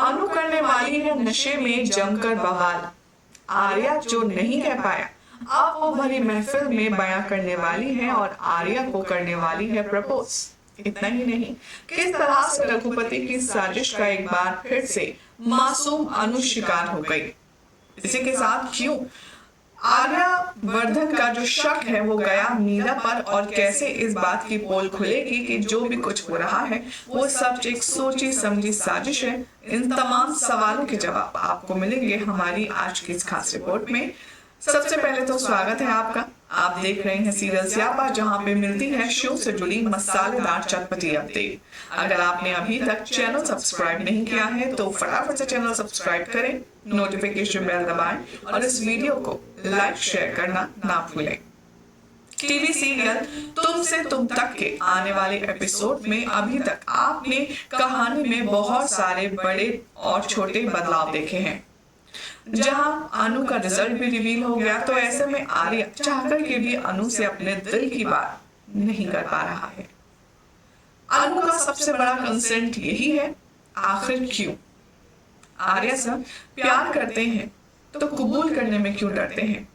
अनु करने वाली है नशे में जमकर बवाल। आर्या जो नहीं कह पाया अब वो भरी महफिल में बयां करने वाली है और आर्या को करने वाली है प्रपोज। इतना ही नहीं, किस तरह से रघुपति की साजिश का एक बार फिर से मासूम अनु शिकार हो गई। इसी के साथ क्यों आर्या वर्धन का जो शक है वो गया मीरा पर, और कैसे इस बात की पोल खुलेगी कि जो भी कुछ हो रहा है वो सब एक सोची समझी साजिश है। इन तमाम सवालों के जवाब आपको मिलेंगे हमारी आज की इस खास रिपोर्ट में। सबसे पहले तो स्वागत है आपका। आप देख रहे हैं सीरियल स्यापा, जहां पे मिलती है शो से जुड़ी मसालेदार चटपटी अपडेट। अगर आपने अभी तक चैनल सब्सक्राइब नहीं किया है तो फटाफट से चैनल सब्सक्राइब करें, नोटिफिकेशन बेल दबाएं और इस वीडियो को लाइक शेयर करना ना भूलें। टीवी सीरियल तुम से तुम तक के आने वाले एपिसोड में अभी तक आपने कहानी में बहुत सारे बड़े और छोटे बदलाव देखे हैं। जहां अनु का रिजल्ट भी रिवील हो गया, तो ऐसे में आर्या चाहकर के भी अनु से अपने दिल की बात नहीं कर पा रहा है। अनु का सबसे बड़ा कंसेंट यही है, आखिर क्यों? आर्या सर प्यार करते हैं तो कबूल करने में क्यों डरते हैं?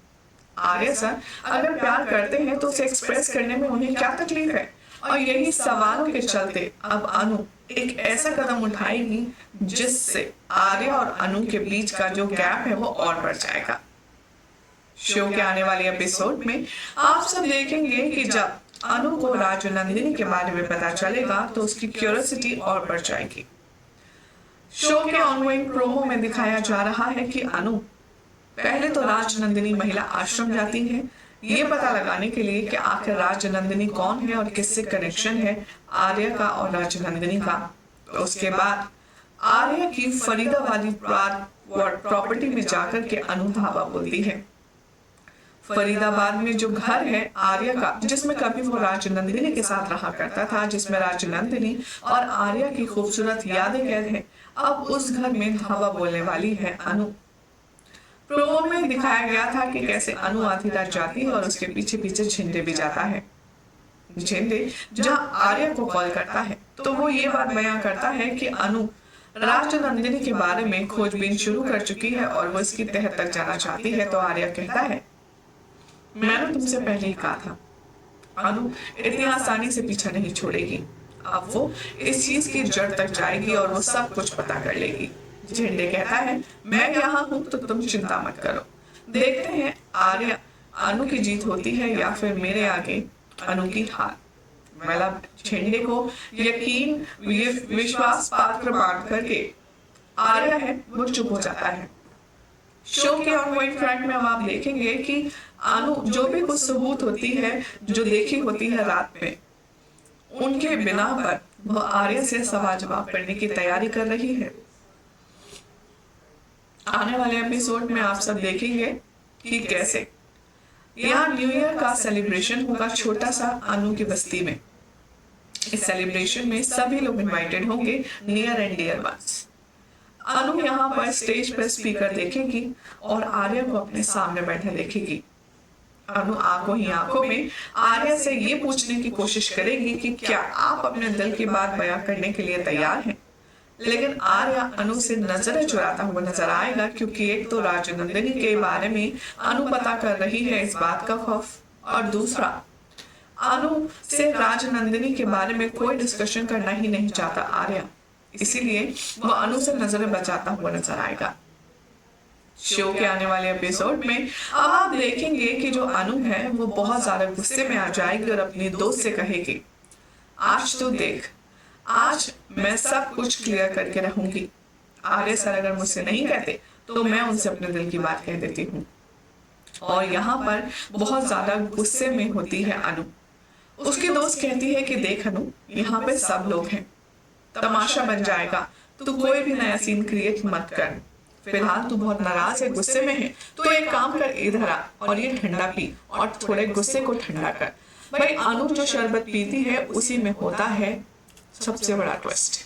आर्या सर अगर प्यार करते हैं तो उसे एक्सप्रेस करने में उन्हें क्या तकलीफ है? और यही सवालों के चलते अब अनु एक ऐसा कदम उठाएगी जिससे आर्या और अनु के बीच का जो गैप है वो और बढ़ जाएगा। शो के आने वाले एपिसोड में आप सब देखेंगे कि जब अनु को राज नंदिनी के बारे में पता चलेगा तो उसकी क्यूरियोसिटी और बढ़ जाएगी। शो के ऑनगोइंग प्रोमो में दिखाया जा रहा है कि अनु पहले तो राज नंदिनी महिला आश्रम जाती है, ये पता लगाने के लिए कि आखिर राज नंदिनी कौन है और किससे कनेक्शन है आर्या का और राज नंदिनी का। तो उसके बाद आर्या की फरीदाबादी प्रॉपर्टी में जाकर के अनु धावा बोलती है। फरीदाबाद में जो घर है आर्या का, जिसमें कभी वो राज नंदिनी के साथ रहा करता था, जिसमें राज नंदिनी और आर्या की खूबसूरत यादें कैद है, अब उस घर में धावा बोलने वाली है अनु। प्रोमो में दिखाया गया था कि कैसे अनु आधी रात जाती है और उसके पीछे पीछे झिंडे भी जाता है। झिंडे जहां आर्या को कॉल करता है तो वो ये बात बयां करता है कि अनु राज नंदिनी के बारे में खोजबीन शुरू कर चुकी है और वो इसकी तह तक जाना चाहती है। तो आर्या कहता है, मैंने तुमसे पहले ही कहा था अनु इतनी आसानी से पीछा नहीं छोड़ेगी। अब वो इस चीज की जड़ तक जाएगी और वो सब कुछ पता कर लेगी। झिंडे कहता है, मैं यहाँ हूँ तो तुम चिंता मत करो। देखते हैं आर्या अनु की जीत होती है या फिर मेरे आगे अनु की हार। मतलब झिंडे को यकीन विश्वास पात्र बांट करके आर्या है वो चुप हो जाता है। शो के ऑनगोइंग फ्रंट में अब आप देखेंगे कि अनु जो भी कुछ सबूत होती है जो देखी होती है रात में, उनके बिना पर वह आर्या से सवाल जवाब करने की तैयारी कर रही है। आने वाले एपिसोड में आप सब देखेंगे कि कैसे यहाँ न्यू ईयर का सेलिब्रेशन होगा छोटा सा अनु की बस्ती में। इस सेलिब्रेशन में सभी लोग इनवाइटेड होंगे, नियर एंड डियर वंस। अनु यहाँ पर स्टेज पर स्पीकर देखेगी और आर्या को अपने सामने बैठा देखेगी। अनु आंखों ही आंखों में आर्या से ये पूछने की कोशिश करेगी कि क्या आप अपने दिल की बात बयां करने के लिए तैयार हैं? लेकिन आर्या अनु से नजरें चुराता हुआ नजर आएगा, क्योंकि एक तो राज नंदिनी के बारे में अनु पता कर रही है, इस बात का खौफ, और दूसरा अनु से राज नंदिनी के बारे में कोई डिस्कशन करना ही नहीं चाहता आर्या, इसीलिए वह अनु से नजरें बचाता हुआ नजर आएगा। शो के आने वाले एपिसोड में अब आप देखेंगे कि जो अनु है वो बहुत ज्यादा गुस्से में आ जाएगी और अपनी दोस्त से कहेगी, आज तो देख, आज मैं सब कुछ क्लियर करके रहूंगी। आर्या सर अगर मुझसे नहीं कहते तो मैं उनसे अपने दिल की बात कह देती हूँ। और यहाँ पर बहुत ज्यादा गुस्से में होती है अनु। उसकी दोस्त कहती है कि देख अनु, यहाँ पे सब लोग हैं, तमाशा बन जाएगा, तू कोई भी नया सीन क्रिएट मत कर। फिलहाल तू बहुत नाराज है, गुस्से में है, तो एक काम कर, इधर आ और ये ठंडा पी और थोड़े गुस्से को ठंडा कर। भाई अनु जो शरबत पीती है उसी में होता है सबसे बड़ा ट्विस्ट।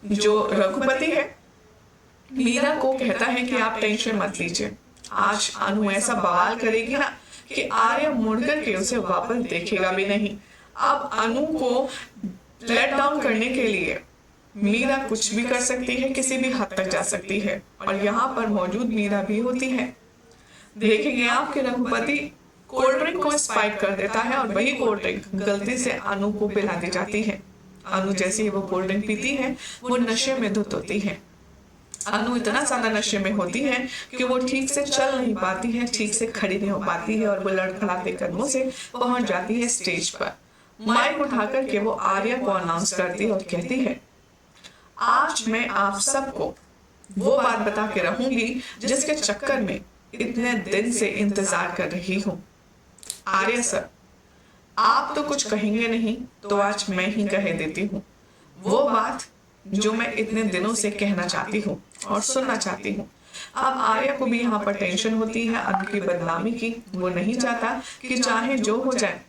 जो रघुपति है मीरा को कहता है कि आप टेंशन मत लीजिए, आज अनु ऐसा बवाल करेगी ना कि आर्या मुड़ करके उसे वापस देखेगा भी नहीं। अब अनु को लेट डाउन करने के लिए मीरा कुछ भी कर सकती है, किसी भी हद तक जा सकती है और यहाँ पर मौजूद मीरा भी होती है। देखेंगे आप कि रघुपति कोल्ड ड्रिंक को स्पाइक कर देता है और वही कोल्ड ड्रिंक गलती से अनु को पिला दी जाती है। अनु जैसे ही वो कोल्ड ड्रिंक पीती है वो नशे में धुत होती है। अनु इतना ज्यादा नशे में होती है कि वो ठीक से चल नहीं पाती है, ठीक से खड़ी नहीं हो पाती है और वो लड़खड़ाते कदमों से पहुंच जाती है स्टेज पर। माइक उठाकर के वो आर्या को अनाउंस करती है और कहती है, आज मैं आप सबको वो बात बता के रहूंगी जिसके चक्कर में इतने दिन से इंतजार कर रही हूँ। आर्या सर, आप तो कुछ कहेंगे नहीं तो आज मैं ही कह देती हूँ वो बात जो मैं इतने दिनों से कहना चाहती हूँ और सुनना चाहती हूँ। अब आर्या को भी यहाँ पर टेंशन होती है अनु की बदनामी की। वो नहीं चाहता कि चाहे जो हो जाए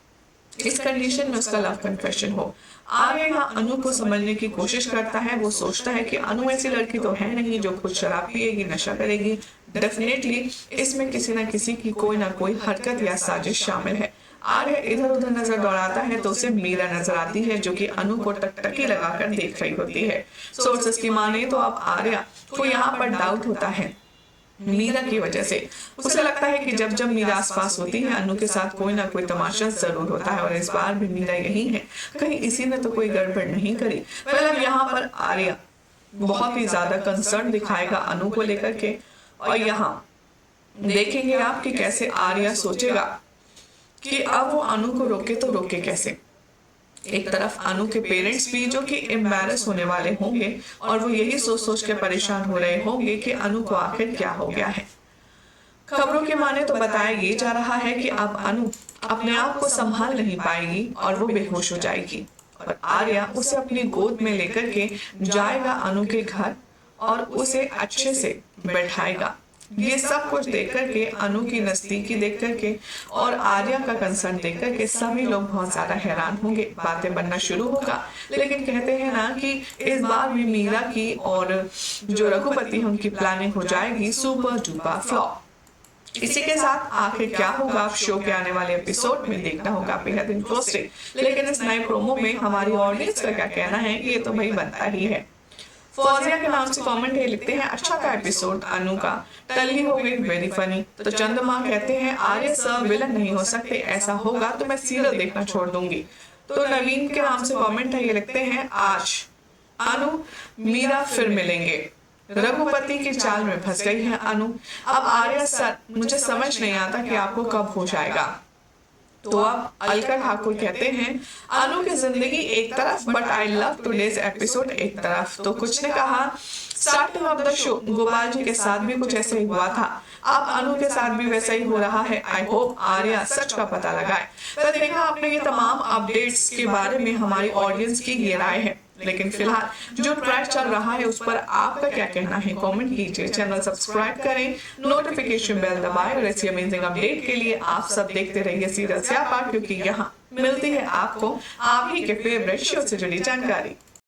इस कंडीशन में उसका लव कन्फेशन हो। आर्या यहाँ अनु को समझने की कोशिश करता है। वो सोचता है कि अनु ऐसी लड़की तो है नहीं जो खुद शराब पिएगी, नशा करेगी। डेफिनेटली इसमें किसी ना किसी की कोई ना कोई हरकत या साजिश शामिल है। आर्या इधर उधर नजर दौड़ाता है तो उसे मीरा नजर आती है जो कि अनु को टकटकी लगाकर देख रही होती है। सोर्सेस की माने तो अब आर्या को यहाँ पर डाउट होता है मीरा की वजह से। उसे लगता है कि जब जब मीरा आसपास होती है अनु के साथ कोई ना कोई तमाशा जरूर होता है और इस बार भी मीरा यही है, कहीं इसी ने तो कोई गड़बड़ नहीं करी। मतलब यहाँ पर आर्या बहुत ही ज्यादा कंसर्न दिखाएगा अनु को लेकर के और यहाँ देखेंगे आप कि कैसे आर्या सोचेगा कि अब वो अनु को रोके तो रोके कैसे। एक तरफ अनु के पेरेंट्स भी जो कि एम्बैरस होने वाले होंगे और वो यही सोच सोच के परेशान हो रहे होंगे कि अनु को आखिर क्या हो गया है। खबरों के माने तो बताया ये जा रहा है कि अब अनु अपने आप को संभाल नहीं पाएगी और वो बेहोश हो जाएगी और आर्या उसे अपनी गोद में लेकर के जाएगा अनु के घर और उसे अच्छे से बैठाएगा। ये सब कुछ देख करके, अनु की नजदीकी देख करके और आर्या का कंसर्न देख करके सभी लोग बहुत ज्यादा हैरान होंगे। बातें बनना शुरू होगा, लेकिन कहते हैं ना कि इस बार भी मीरा की और जो रघुपति उनकी प्लानिंग हो जाएगी सुपर डुपर फ्लॉप। इसी के साथ आखिर क्या होगा आप शो के आने वाले एपिसोड में देखना होगा बेहद इंटरेस्टिंग। लेकिन इस नए प्रोमो में हमारी ऑडियंस का क्या कहना है ये तो भाई बनता ही है। फौजिया के नाम से कमेंट है लिखते हैं, अच्छा था एपिसोड, अनु का टल्ली हो गई, वेरी फनी। तो चंद्रमा कहते हैं, आर्य सर विलन नहीं हो सकते, ऐसा होगा तो मैं सीरियल देखना छोड़ दूंगी। तो नवीन के नाम से कमेंट है ये लिखते हैं, आज अनु मीरा फिर मिलेंगे, रघुपति की चाल में फंस गई है अनु। अब आर्य सर मुझे समझ नहीं आता कि आपको कब होश आएगा। तो अब अलका ठाकुर कहते हैं, अनु की जिंदगी एक तरफ but I love today's episode एक तरफ। तो कुछ ने कहा starting of the show Gopal ji के साथ भी कुछ ऐसे ही हुआ था, अब अनु के साथ भी वैसा ही हो रहा है। आई होप आर्या सच का पता लगाए। तो देखा आपने ये तमाम अपडेट्स के बारे में हमारी ऑडियंस की ये राय है, लेकिन फिलहाल जो ट्रैक चल रहा है उस पर आपका क्या कहना है कमेंट कीजिए। चैनल सब्सक्राइब करें, नोटिफिकेशन बेल दबाएं और ऐसी अमेजिंग अपडेट के लिए आप सब देखते रहिए सीरियल स्यापा, क्योंकि यहाँ मिलती है आपको आप ही के फेवरेट शो से जुड़ी जानकारी।